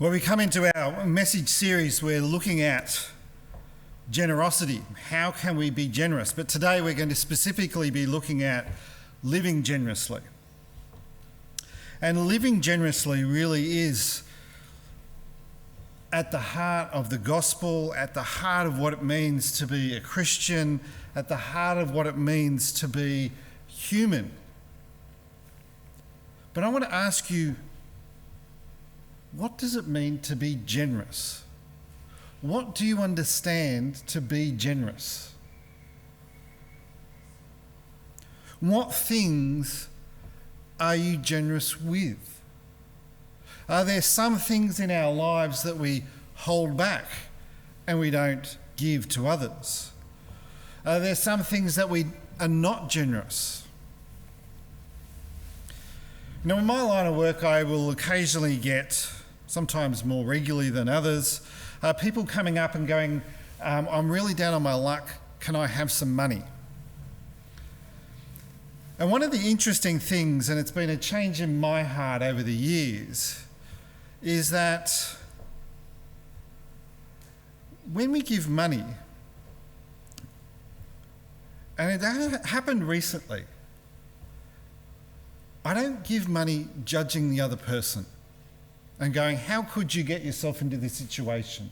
Well, we come into our message series, we're looking at generosity. How can we be generous? But today we're going to specifically be looking at living generously. And living generously really is at the heart of the gospel, at the heart of what it means to be a Christian, at the heart of what it means to be human. But I want to ask you, what does it mean to be generous? What do you understand to be generous? What things are you generous with? Are there some things in our lives that we hold back and we don't give to others? Are there some things that we are not generous? Now, in my line of work, I will occasionally get, sometimes more regularly than others, people coming up and going, I'm really down on my luck, can I have some money? And one of the interesting things, and it's been a change in my heart over the years, is that when we give money, and it happened recently, I don't give money judging the other person and going, how could you get yourself into this situation?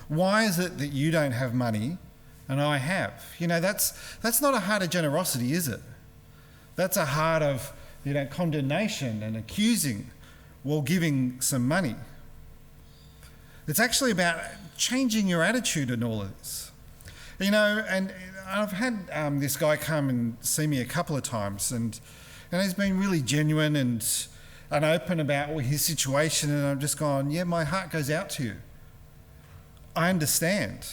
Why is it that you don't have money and I have? You know, that's not a heart of generosity, is it? That's a heart of, condemnation and accusing while giving some money. It's actually about changing your attitude in all of this. You know, and I've had this guy come and see me a couple of times, and he's been really genuine and open about his situation, and I'm just gone, yeah, my heart goes out to you. I understand.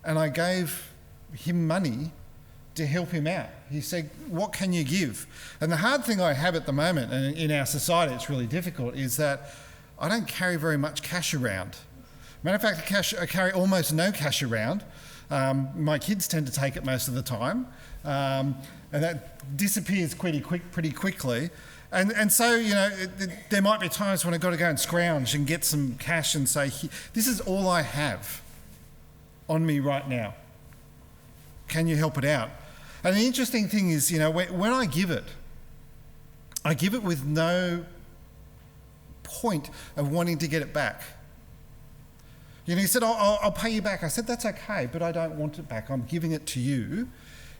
And I gave him money to help him out. He said, what can you give? And the hard thing I have at the moment, and in our society it's really difficult, is that I don't carry very much cash around. Matter of fact, I carry almost no cash around. My kids tend to take it most of the time. And that disappears pretty quickly. And so, there might be times when I've got to go and scrounge and get some cash and say, this is all I have on me right now. Can you help it out? And the interesting thing is, when I give it with no point of wanting to get it back. He said, I'll pay you back. I said, that's okay, but I don't want it back. I'm giving it to you.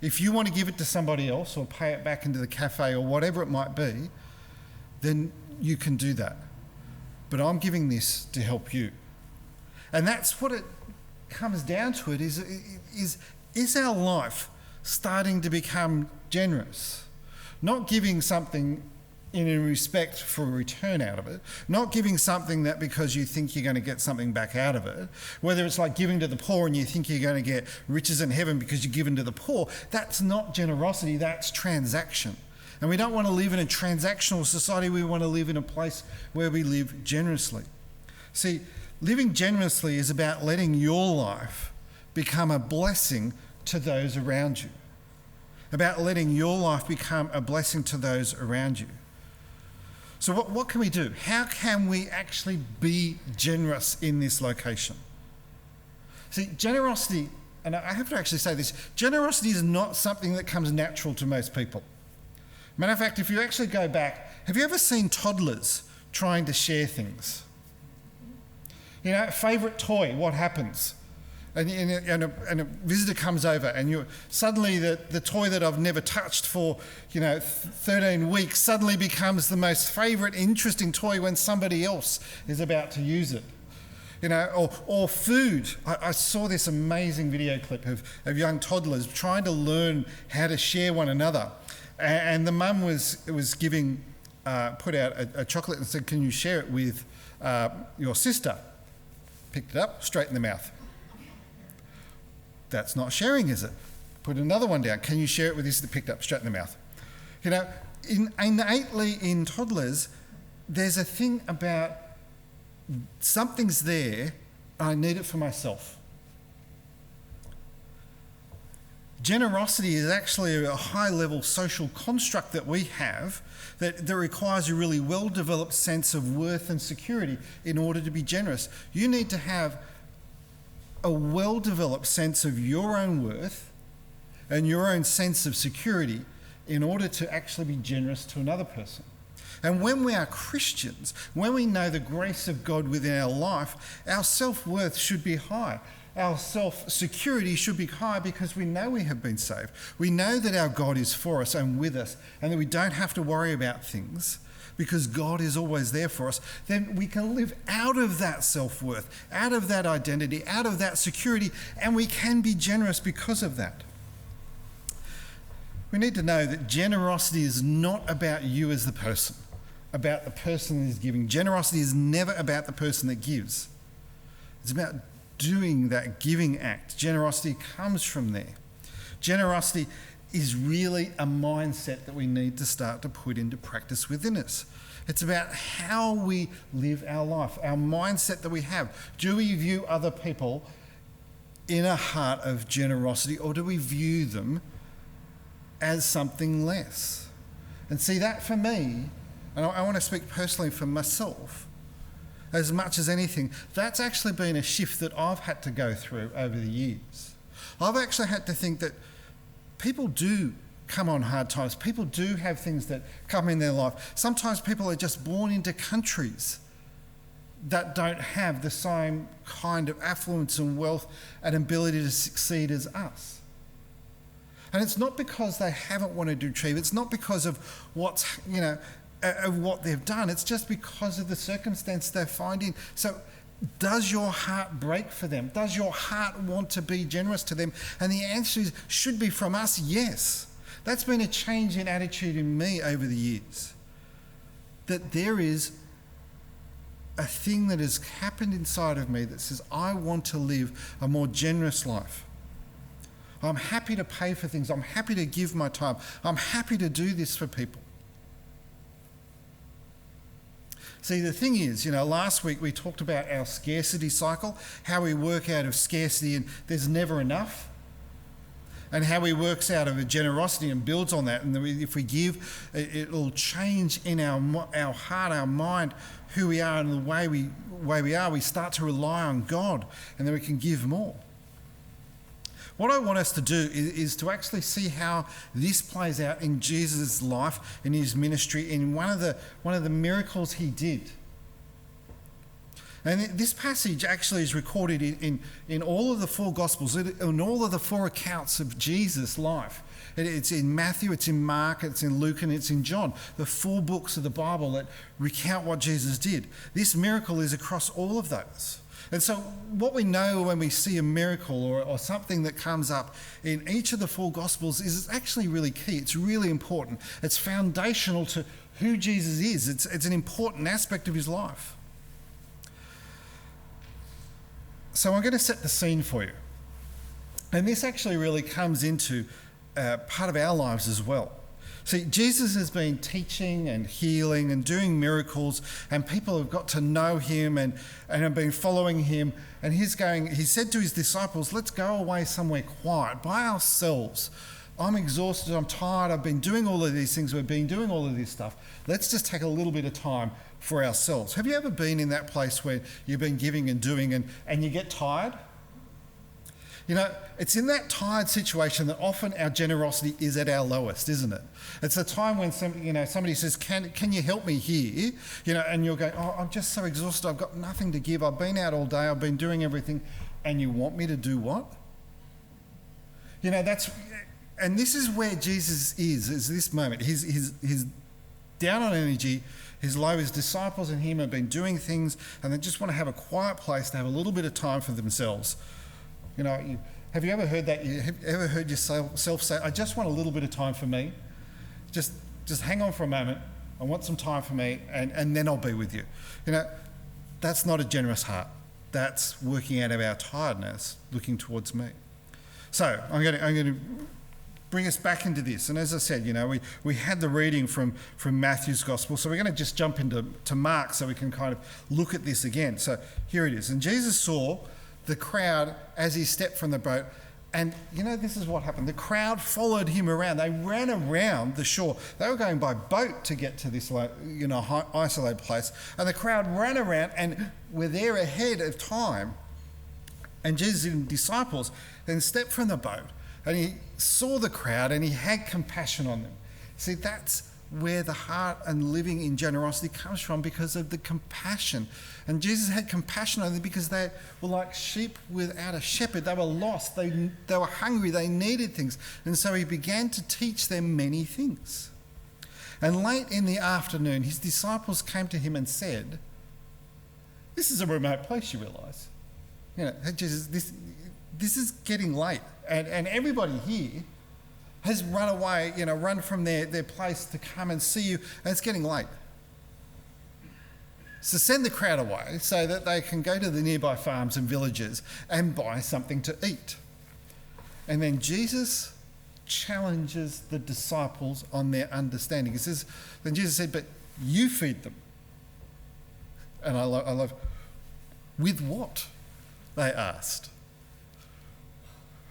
If you want to give it to somebody else or pay it back into the cafe or whatever it might be, then you can do that. But I'm giving this to help you. And that's what it comes down to. It is our life starting to become generous? Not giving something in respect for a return out of it, not giving something that because you think you're going to get something back out of it, whether it's like giving to the poor and you think you're going to get riches in heaven because you're giving to the poor. That's not generosity, that's transaction. And we don't want to live in a transactional society, we want to live in a place where we live generously. See, living generously is about letting your life become a blessing to those around you. About letting your life become a blessing to those around you. So what can we do? How can we actually be generous in this location? See, generosity, and I have to actually say this, generosity is not something that comes natural to most people. Matter of fact, if you actually go back, have you ever seen toddlers trying to share things? Favourite toy, what happens? And a visitor comes over and suddenly the toy that I've never touched for 13 weeks suddenly becomes the most favourite, interesting toy when somebody else is about to use it. Or food. I saw this amazing video clip of young toddlers trying to learn how to share one another. And the mum was put out a chocolate and said, can you share it with your sister? Picked it up, straight in the mouth. That's not sharing, is it? Put another one down. Can you share it with this? Picked up, straight in the mouth. Innately in toddlers, there's a thing about something's there, I need it for myself. Generosity is actually a high-level social construct that we have that requires a really well-developed sense of worth and security in order to be generous. You need to have a well-developed sense of your own worth and your own sense of security in order to actually be generous to another person. And when we are Christians, when we know the grace of God within our life, our self-worth should be high. Our self-security should be high because we know we have been saved. We know that our God is for us and with us, and that we don't have to worry about things because God is always there for us. Then we can live out of that self-worth, out of that identity, out of that security, and we can be generous because of that. We need to know that generosity is not about you as the person, about the person that is giving. Generosity is never about the person that gives. It's about doing that giving act. Generosity comes from there. Generosity is really a mindset that we need to start to put into practice within us. It's about how we live our life, our mindset that we have. Do we view other people in a heart of generosity, or do we view them as something less? And see, that for me, and I want to speak personally for myself, as much as anything, that's actually been a shift that I've had to go through over the years. I've actually had to think that people do come on hard times. People do have things that come in their life. Sometimes people are just born into countries that don't have the same kind of affluence and wealth and ability to succeed as us. And it's not because they haven't wanted to achieve. It's not because of of what they've done. It's just because of the circumstance they're finding. So does your heart break for them? Does your heart want to be generous to them? And the answer should be from us, yes. That's been a change in attitude in me over the years. That there is a thing that has happened inside of me that says, I want to live a more generous life. I'm happy to pay for things. I'm happy to give my time. I'm happy to do this for people. See, the thing is, last week we talked about our scarcity cycle, how we work out of scarcity and there's never enough, and how we works out of a generosity and builds on that. And if we give, it'll change in our heart, our mind, who we are and the way we are. We start to rely on God, and then we can give more. What I want us to do is to actually see how this plays out in Jesus' life, in his ministry, in one of the miracles he did. And this passage actually is recorded in all of the four Gospels, in all of the four accounts of Jesus' life. It's in Matthew, it's in Mark, it's in Luke, and it's in John, the four books of the Bible that recount what Jesus did. This miracle is across all of those. And so what we know when we see a miracle or something that comes up in each of the four Gospels is it's actually really key. It's really important. It's foundational to who Jesus is. It's an important aspect of his life. So I'm going to set the scene for you. And this actually really comes into part of our lives as well. See, Jesus has been teaching and healing and doing miracles, and people have got to know him and have been following him. And he said to his disciples, let's go away somewhere quiet by ourselves. I'm exhausted, I'm tired, I've been doing all of these things, we've been doing all of this stuff. Let's just take a little bit of time for ourselves. Have you ever been in that place where you've been giving and doing and you get tired? It's in that tired situation that often our generosity is at our lowest, isn't it? It's a time when somebody says, can you help me here? And you're going, oh, I'm just so exhausted, I've got nothing to give, I've been out all day, I've been doing everything, and you want me to do what? And this is where Jesus is this moment. He's down on energy, he's low, his disciples and him have been doing things, and they just want to have a quiet place to have a little bit of time for themselves. Have you ever heard that? Have you ever heard yourself say, I just want a little bit of time for me? Just hang on for a moment. I want some time for me, and then I'll be with you. That's not a generous heart. That's working out of our tiredness, looking towards me. So I'm going to bring us back into this. And as I said, we had the reading from Matthew's Gospel, so we're going to just jump into Mark so we can kind of look at this again. So here it is. And Jesus saw the crowd as he stepped from the boat, And this is what happened. The crowd followed him around. They ran around the shore. They were going by boat to get to this isolated place. And the crowd ran around and were there ahead of time. And Jesus' disciples then stepped from the boat and he saw the crowd and he had compassion on them. See, that's where the heart and living in generosity comes from, because of the compassion. And Jesus had compassion on them because they were like sheep without a shepherd. They were lost. They were hungry. They needed things. And so he began to teach them many things. And late in the afternoon, his disciples came to him and said, "This is a remote place, you realise. Jesus, this is getting late. And everybody here has run away, run from their place to come and see you, and it's getting late. So send the crowd away so that they can go to the nearby farms and villages and buy something to eat." And then Jesus challenges the disciples on their understanding. He says, then Jesus said, "But you feed them." And I love, with what? They asked.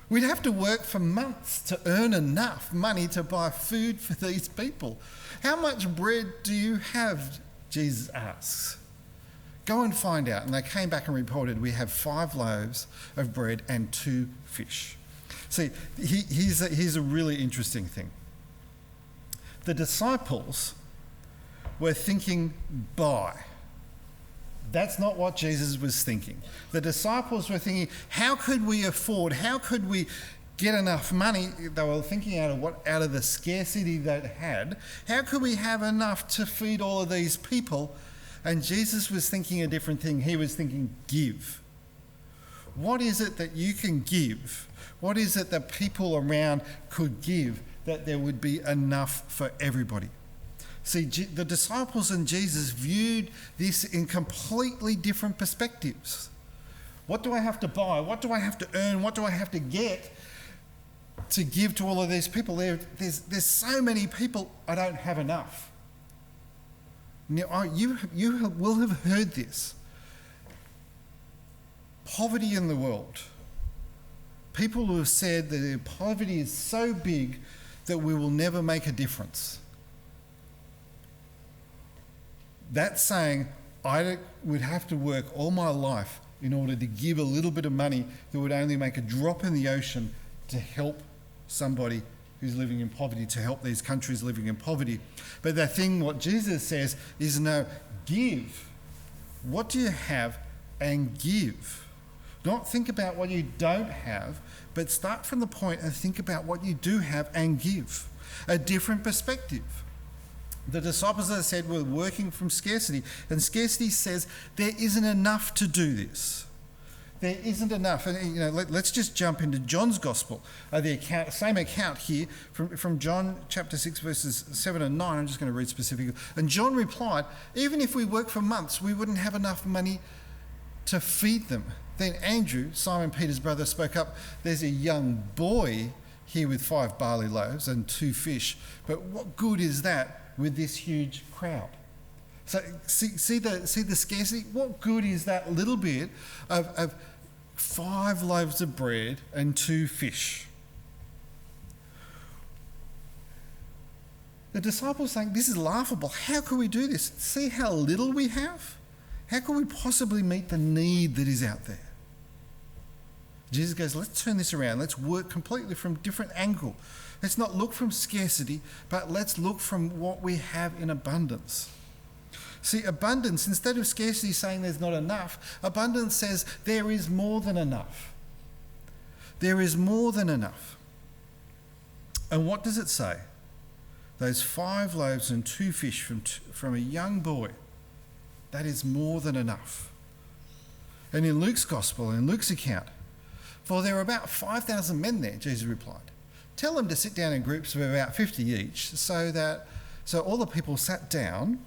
We'd have to work for months to earn enough money to buy food for these people. "How much bread do you have?" Jesus asks. "Go and find out." And they came back and reported, "We have 5 loaves of bread and 2 fish." See, here's a really interesting thing. The disciples were thinking buy. That's not what Jesus was thinking. The disciples were thinking, how could we afford, how could we get enough money? They were thinking out of the scarcity they had. How could we have enough to feed all of these people? And Jesus was thinking a different thing. He was thinking give. What is it that you can give? What is it that people around could give that there would be enough for everybody? See, the disciples and Jesus viewed this in completely different perspectives. What do I have to buy? What do I have to earn? What do I have to get to give to all of these people? There's so many people, I don't have enough. Now, you will have heard this. Poverty in the world. People who have said that poverty is so big that we will never make a difference. That's saying I would have to work all my life in order to give a little bit of money that would only make a drop in the ocean to help somebody who's living in poverty, to help these countries living in poverty. But the thing, what Jesus says is, no, give. What do you have and give? Not think about what you don't have, but start from the point and think about what you do have and give. A different perspective. The disciples, as I said, were working from scarcity, and scarcity says there isn't enough to do this. There isn't enough. And let's just jump into John's Gospel, same account here from John chapter 6, verses 7 and 9. I'm just going to read specifically. And John replied, "Even if we work for months, we wouldn't have enough money to feed them." Then Andrew, Simon Peter's brother, spoke up. "There's a young boy here with 5 barley loaves and 2 fish, but what good is that with this huge crowd?" So see the scarcity? What good is that little bit of 5 loaves of bread and 2 fish? The disciples saying, this is laughable. How could we do this? See how little we have? How can we possibly meet the need that is out there? Jesus goes, let's turn this around. Let's work completely from a different angle. Let's not look from scarcity, but let's look from what we have in abundance. See, abundance, instead of scarcity saying there's not enough, abundance says there is more than enough. There is more than enough. And what does it say? Those 5 loaves and 2 fish from a young boy, that is more than enough. And in Luke's Gospel, in Luke's account, "For there were about 5,000 men there," Jesus replied. "Tell them to sit down in groups of about 50 each." So all the people sat down,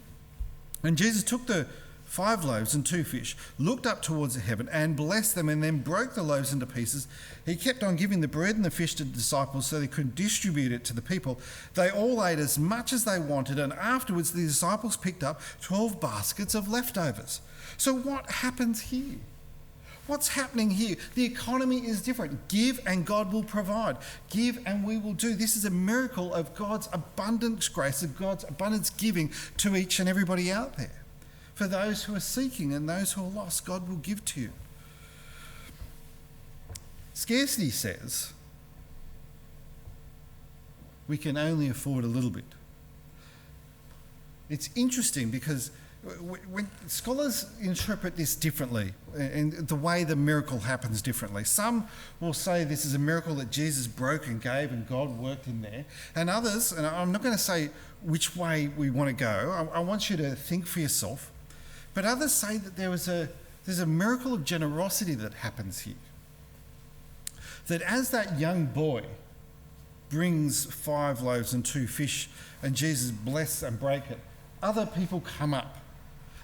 and Jesus took the 5 loaves and 2 fish, looked up towards the heaven and blessed them, and then broke the loaves into pieces. He kept on giving the bread and the fish to the disciples so they could distribute it to the people. They all ate as much as they wanted, and afterwards the disciples picked up 12 baskets of leftovers. So what happens here? What's happening here? The economy is different. Give and God will provide. Give and we will do. This is a miracle of God's abundant grace, of God's abundance giving to each and everybody out there. For those who are seeking and those who are lost, God will give to you. Scarcity says we can only afford a little bit. It's interesting because when scholars interpret this differently, and the way the miracle happens differently. Some will say this is a miracle that Jesus broke and gave and God worked in there. And others, and I'm not going to say which way we want to go, I want you to think for yourself. But others say that there's a miracle of generosity that happens here. That as that young boy brings 5 loaves and 2 fish and Jesus bless and break it, other people come up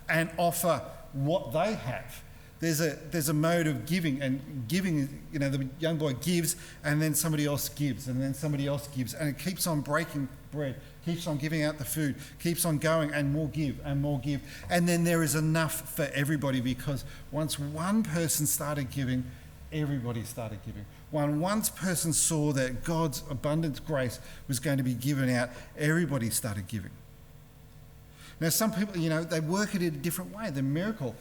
and offer what they have. There's a mode of giving, and giving, the young boy gives and then somebody else gives and then somebody else gives, and it keeps on breaking bread, keeps on giving out the food, keeps on going, and more give and more give. And then there is enough for everybody, because once one person started giving, everybody started giving. When one person saw that God's abundant grace was going to be given out, everybody started giving. Now, some people, they work it in a different way. The miracle,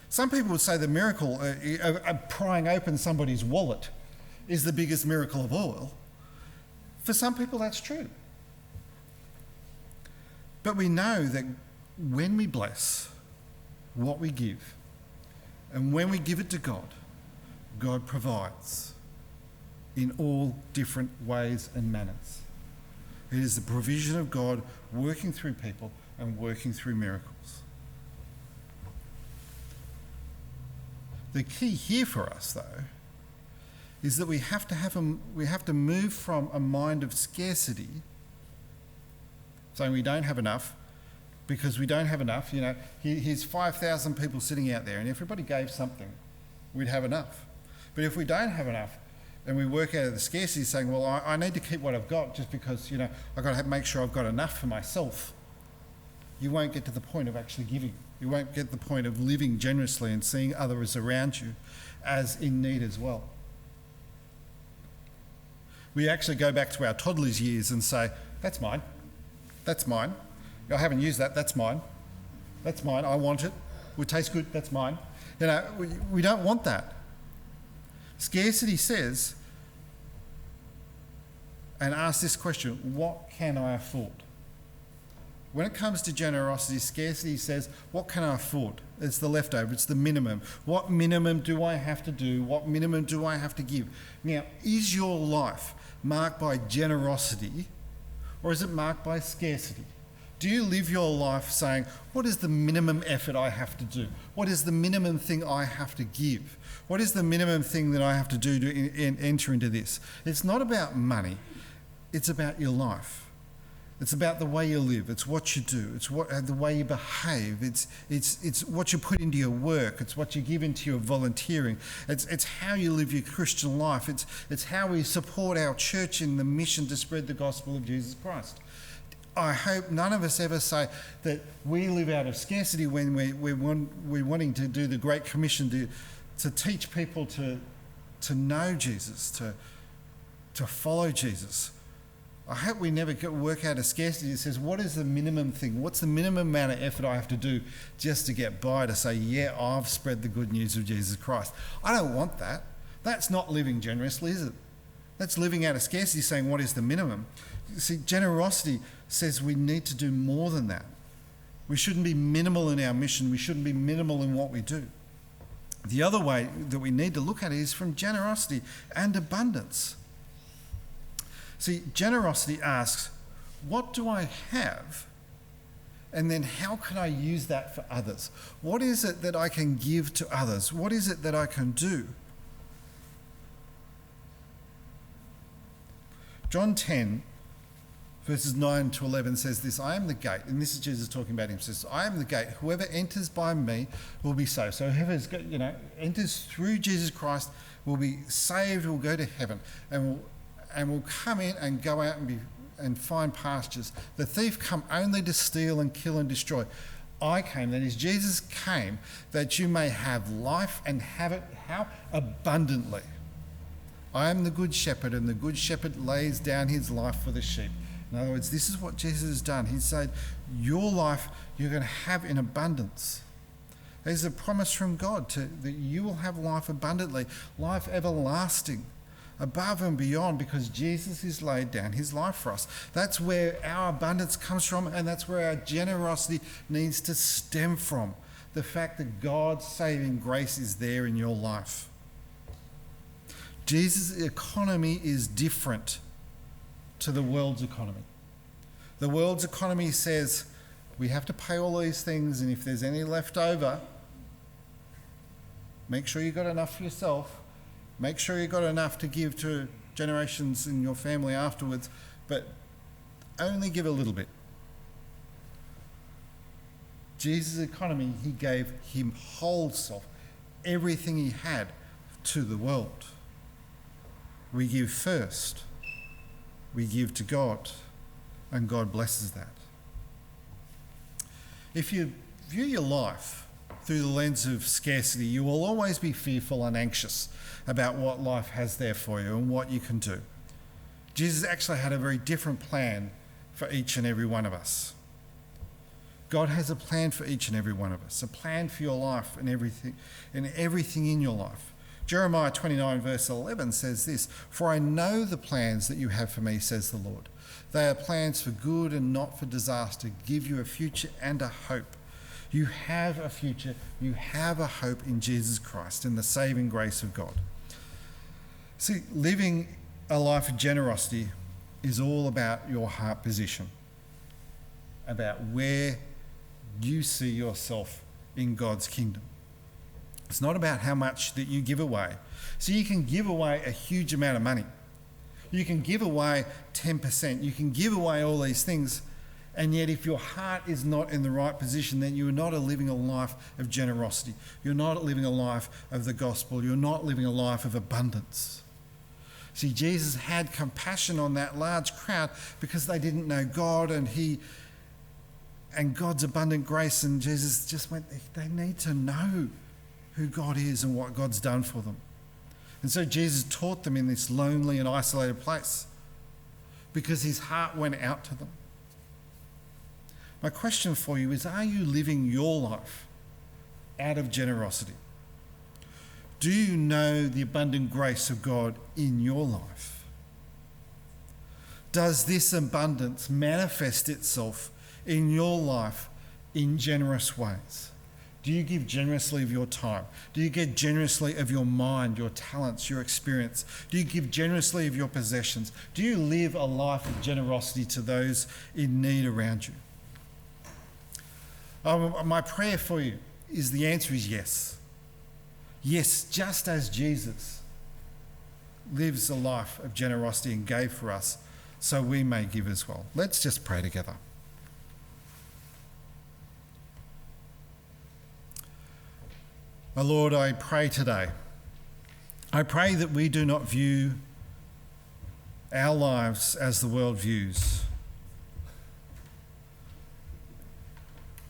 some people would say the miracle of prying open somebody's wallet is the biggest miracle of all. For some people, that's true. But we know that when we bless what we give, and when we give it to God, God provides in all different ways and manners. It is the provision of God working through people and working through miracles. The key here for us, though, is that we have to move from a mind of scarcity, saying we don't have enough, because we don't have enough. Here's 5,000 people sitting out there, and if everybody gave something, we'd have enough. But if we don't have enough, and we work out of the scarcity, saying, well, I need to keep what I've got just because, I've got to make sure I've got enough for myself, you won't get to the point of actually giving. You won't get the point of living generously and seeing others around you as in need as well. We actually go back to our toddlers' years and say, that's mine, that's mine. I haven't used that, that's mine. That's mine, I want it. It would taste good, that's mine. We don't want that. Scarcity says, and asks this question, what can I afford? When it comes to generosity, scarcity says, what can I afford? It's the leftover, it's the minimum. What minimum do I have to do? What minimum do I have to give? Now, is your life marked by generosity, or is it marked by scarcity? Do you live your life saying, what is the minimum effort I have to do? What is the minimum thing I have to give? What is the minimum thing that I have to do to enter into this? It's not about money. It's about your life. It's about the way you live. It's what you do. It's the way you behave. It's what you put into your work. It's what you give into your volunteering. It's how you live your Christian life. It's how we support our church in the mission to spread the gospel of Jesus Christ. I hope none of us ever say that we live out of scarcity when we're wanting to do the Great Commission to teach people to know Jesus, to follow Jesus. I hope we never work out of scarcity. It says, what is the minimum thing? What's the minimum amount of effort I have to do just to get by, to say, yeah, I've spread the good news of Jesus Christ? I don't want that. That's not living generously, is it? That's living out of scarcity, saying, what is the minimum? You see, generosity says we need to do more than that. We shouldn't be minimal in our mission. We shouldn't be minimal in what we do. The other way that we need to look at it is from generosity and abundance. See, generosity asks, what do I have? And then how can I use that for others? What is it that I can give to others? What is it that I can do? John 10, verses 9 to 11 says this, I am the gate, and this is Jesus talking about him, says, I am the gate, whoever enters by me will be saved. So whoever enters through Jesus Christ will be saved, will go to heaven, and will come in and go out and find pastures. The thief come only to steal and kill and destroy. I came, that is, Jesus came, that you may have life and have it how? Abundantly. I am the good shepherd, and the good shepherd lays down his life for the sheep. In other words, this is what Jesus has done. He said, your life you're going to have in abundance. There's a promise from God that you will have life abundantly, life everlasting, above and beyond, because Jesus has laid down his life for us. That's where our abundance comes from, and that's where our generosity needs to stem from. The fact that God's saving grace is there in your life. Jesus' economy is different to the world's economy. The world's economy says we have to pay all these things, and if there's any left over, make sure you've got enough for yourself. Make sure you've got enough to give to generations in your family afterwards, but only give a little bit. Jesus' economy, he gave him whole self, everything he had, to the world. We give first. We give to God, and God blesses that. If you view your life through the lens of scarcity, you will always be fearful and anxious about what life has there for you and what you can do. Jesus actually had a very different plan for each and every one of us. God has a plan for each and every one of us, a plan for your life and everything in your life. Jeremiah 29 verse 11 says this, "For I know the plans that you have for me, says the Lord. They are plans for good and not for disaster, give you a future and a hope." You have a future, you have a hope in Jesus Christ, in the saving grace of God. See, living a life of generosity is all about your heart position, about where you see yourself in God's kingdom. It's not about how much that you give away. So you can give away a huge amount of money. You can give away 10%. You can give away all these things. And yet if your heart is not in the right position, then you are not living a life of generosity. You're not living a life of the gospel. You're not living a life of abundance. See, Jesus had compassion on that large crowd because they didn't know God and God's abundant grace. And Jesus just went, they need to know who God is and what God's done for them. And so Jesus taught them in this lonely and isolated place because his heart went out to them. My question for you is, are you living your life out of generosity? Do you know the abundant grace of God in your life? Does this abundance manifest itself in your life in generous ways? Do you give generously of your time? Do you give generously of your mind, your talents, your experience? Do you give generously of your possessions? Do you live a life of generosity to those in need around you? My prayer for you is the answer is yes. Yes, just as Jesus lives a life of generosity and gave for us, so we may give as well. Let's just pray together. My Lord, I pray today. I pray that we do not view our lives as the world views.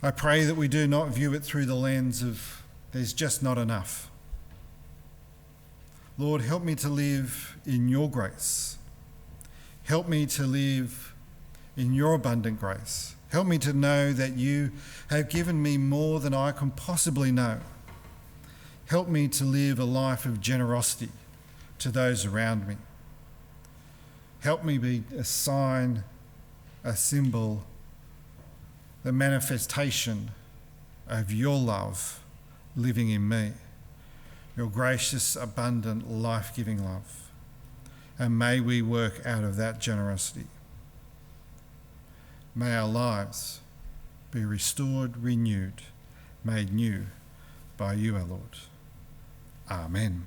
I pray that we do not view it through the lens of there's just not enough. Lord, help me to live in your grace. Help me to live in your abundant grace. Help me to know that you have given me more than I can possibly know. Help me to live a life of generosity to those around me. Help me be a sign, a symbol, the manifestation of your love living in me, your gracious, abundant, life-giving love. And may we work out of that generosity. May our lives be restored, renewed, made new by you, our Lord. Amen.